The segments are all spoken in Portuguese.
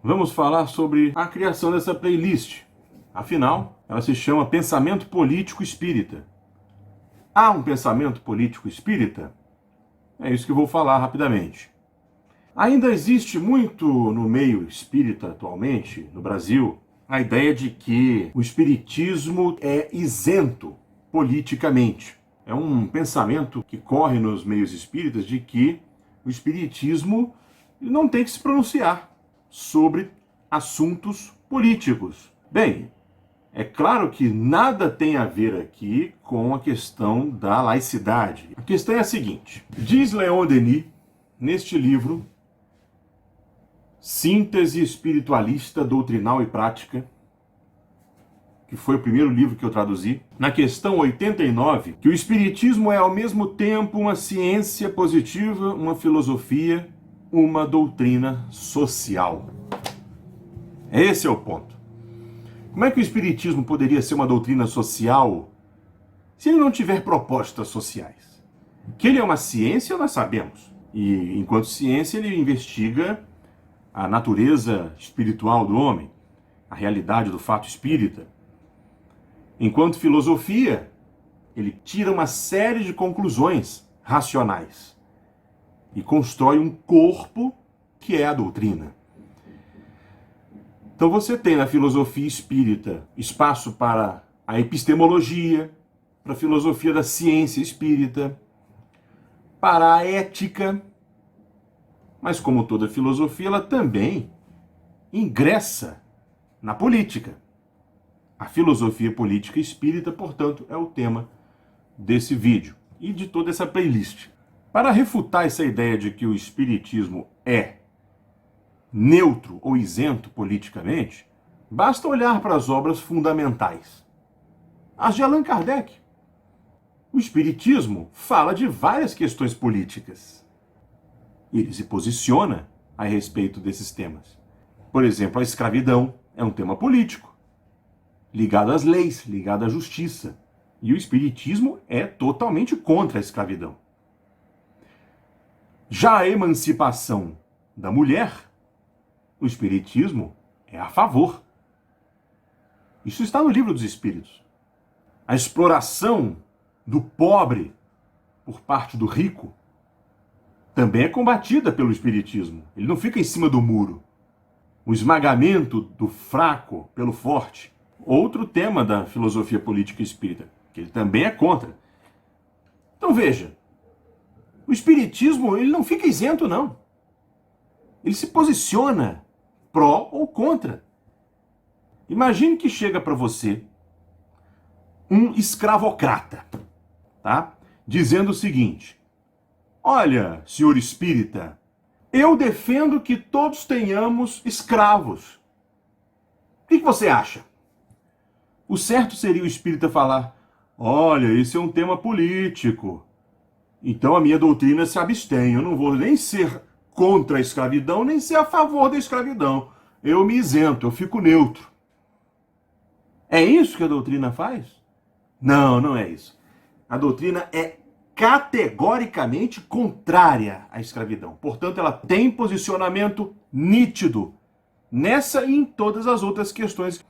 vamos falar sobre a criação dessa playlist. Afinal, ela se chama Pensamento Político Espírita. Há um pensamento político espírita? É isso que eu vou falar rapidamente. Ainda existe muito no meio espírita atualmente, no Brasil, a ideia de que o espiritismo é isento politicamente. É um pensamento que corre nos meios espíritas de que o espiritismo não tem que se pronunciar sobre assuntos políticos. Bem, é claro que nada tem a ver aqui com a questão da laicidade. A questão é a seguinte: diz Leon Denis, neste livro, Síntese Espiritualista, Doutrinal e Prática, que foi o primeiro livro que eu traduzi, na questão 89, que o Espiritismo é ao mesmo tempo uma ciência positiva, uma filosofia, uma doutrina social. Esse é o ponto. Como é que o Espiritismo poderia ser uma doutrina social se ele não tiver propostas sociais? Que ele é uma ciência, nós sabemos. E, enquanto ciência, ele investiga a natureza espiritual do homem, a realidade do fato espírita. Enquanto filosofia, ele tira uma série de conclusões racionais e constrói um corpo que é a doutrina. Então você tem na filosofia espírita espaço para a epistemologia, para a filosofia da ciência espírita, para a ética, mas como toda filosofia, ela também ingressa na política. A filosofia política espírita, portanto, é o tema desse vídeo e de toda essa playlist. Para refutar essa ideia de que o espiritismo é neutro ou isento politicamente, basta olhar para as obras fundamentais. As de Allan Kardec. O espiritismo fala de várias questões políticas. Ele se posiciona a respeito desses temas. Por exemplo, a escravidão é um tema político, ligado às leis, ligado à justiça. E o espiritismo é totalmente contra a escravidão. Já a emancipação da mulher, o espiritismo é a favor. Isso está no Livro dos Espíritos. A exploração do pobre por parte do rico também é combatida pelo espiritismo. Ele não fica em cima do muro. O esmagamento do fraco pelo forte, outro tema da filosofia política espírita, que ele também é contra. Então veja, o espiritismo ele não fica isento, não. Ele se posiciona pró ou contra. Imagine que chega para você um escravocrata, tá? Dizendo o seguinte: olha, senhor espírita, eu defendo que todos tenhamos escravos. O que você acha? O certo seria o espírita falar: olha, esse é um tema político, então a minha doutrina se abstém, eu não vou nem ser contra a escravidão, nem ser a favor da escravidão. Eu me isento, eu fico neutro. É isso que a doutrina faz? Não, não é isso. A doutrina é categoricamente contrária à escravidão. Portanto, ela tem posicionamento nítido nessa e em todas as outras questões.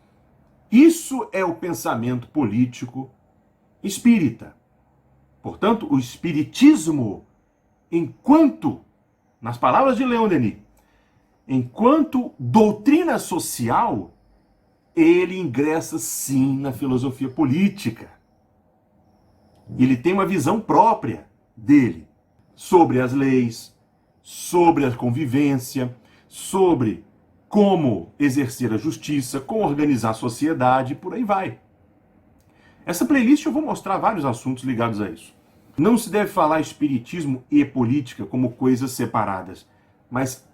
Isso é o pensamento político espírita. Portanto, o espiritismo, enquanto, nas palavras de Leon Denis, enquanto doutrina social, ele ingressa sim na filosofia política. Ele tem uma visão própria dele sobre as leis, sobre a convivência, sobre como exercer a justiça, como organizar a sociedade, e por aí vai. Essa playlist eu vou mostrar vários assuntos ligados a isso. Não se deve falar espiritismo e política como coisas separadas, mas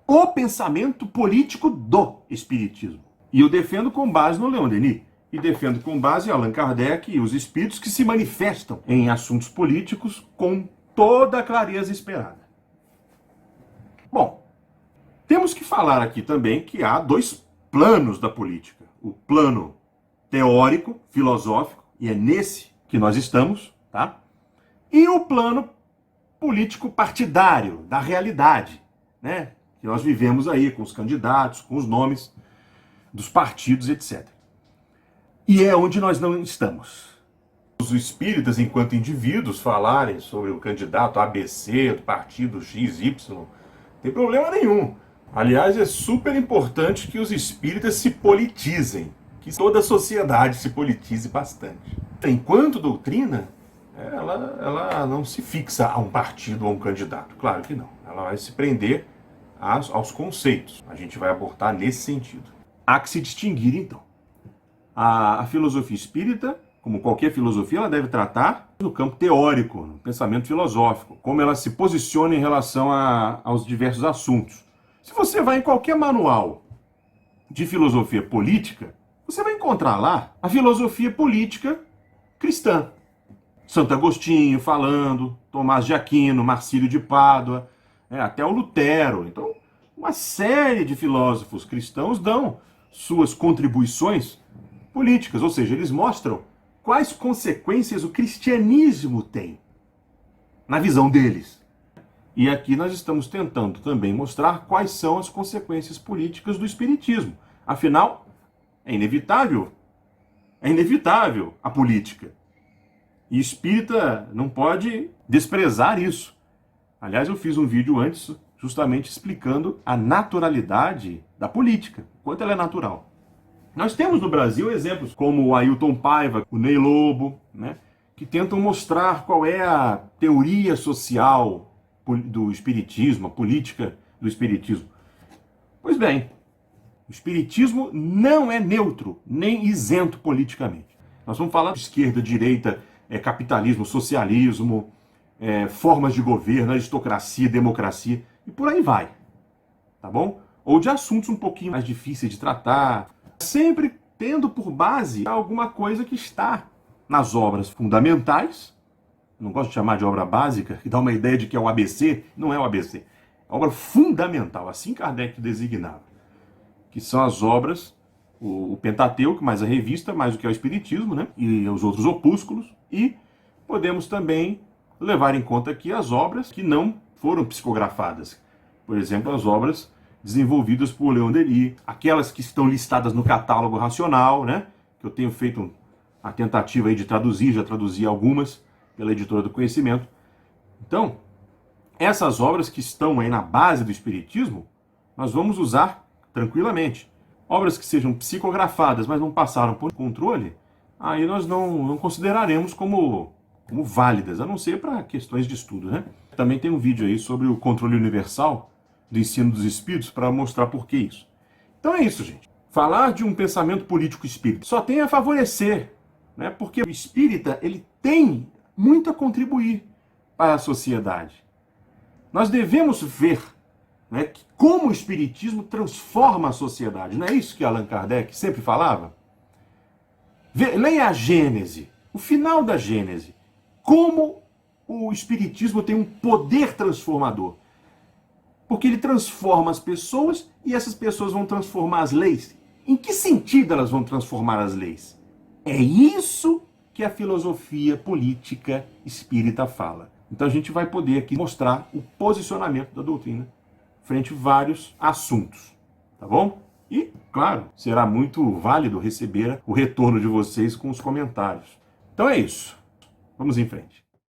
o pensamento político do espiritismo. E eu defendo com base no Leon Denis, e defendo com base em Allan Kardec e os espíritos que se manifestam em assuntos políticos com toda a clareza esperada. Bom, temos que falar aqui também que há dois planos da política. O plano teórico, filosófico, e é nesse que nós estamos, tá? E o plano político partidário, da realidade, né? que nós vivemos aí com os candidatos, com os nomes dos partidos, etc. E é onde nós não estamos. Os espíritas, enquanto indivíduos, falarem sobre o candidato ABC, do partido XY, não tem problema nenhum. Aliás, é super importante que os espíritas se politizem, que toda a sociedade se politize bastante. Enquanto doutrina, ela não se fixa a um partido ou a um candidato, claro que não. Ela vai se prender aos conceitos. A gente vai abordar nesse sentido. Há que se distinguir, então. A filosofia espírita, como qualquer filosofia, ela deve tratar no campo teórico, no pensamento filosófico, como ela se posiciona em relação aos diversos assuntos. Se você vai em qualquer manual de filosofia política, você vai encontrar lá a filosofia política cristã. Santo Agostinho falando, Tomás de Aquino, Marcílio de Pádua, até o Lutero. Então, uma série de filósofos cristãos dão suas contribuições políticas, ou seja, eles mostram quais consequências o cristianismo tem na visão deles. E aqui nós estamos tentando também mostrar quais são as consequências políticas do espiritismo. Afinal, é inevitável a política. E espírita não pode desprezar isso. Aliás, eu fiz um vídeo antes justamente explicando a naturalidade da política, o quanto ela é natural. Nós temos no Brasil exemplos como o Ailton Paiva, o Ney Lobo, que tentam mostrar qual é a teoria social do espiritismo, a política do espiritismo. Pois bem, o espiritismo não é neutro, nem isento politicamente. Nós vamos falar de esquerda, direita, capitalismo, socialismo, formas de governo, aristocracia, democracia, e por aí vai, tá bom? Ou de assuntos um pouquinho mais difíceis de tratar, sempre tendo por base alguma coisa que está nas obras fundamentais. Não gosto de chamar de obra básica, que dá uma ideia de que é o ABC. Não é o ABC. É obra fundamental, assim Kardec designava. Que são as obras, o Pentateuco, mais a revista, mais o que é o Espiritismo, e os outros opúsculos. E podemos também levar em conta aqui as obras que não foram psicografadas. Por exemplo, as obras desenvolvidas por Leon Denis, aquelas que estão listadas no catálogo racional, que eu tenho feito a tentativa aí de traduzir, já traduzi algumas pela Editora do Conhecimento. Então, essas obras que estão aí na base do Espiritismo, nós vamos usar tranquilamente. Obras que sejam psicografadas, mas não passaram por controle, aí nós não consideraremos como válidas, a não ser para questões de estudo. Também tem um vídeo aí sobre o controle universal do ensino dos espíritos para mostrar por que isso. Então é isso, gente. Falar de um pensamento político espírita só tem a favorecer, porque o espírita ele tem muito a contribuir para a sociedade. Nós devemos ver como o espiritismo transforma a sociedade. Não é isso que Allan Kardec sempre falava? Leia a Gênese, o final da Gênese. Como o espiritismo tem um poder transformador. Porque ele transforma as pessoas e essas pessoas vão transformar as leis. Em que sentido elas vão transformar as leis? É isso que a filosofia política espírita fala. Então a gente vai poder aqui mostrar o posicionamento da doutrina frente a vários assuntos, tá bom? E, claro, será muito válido receber o retorno de vocês com os comentários. Então é isso. Vamos em frente.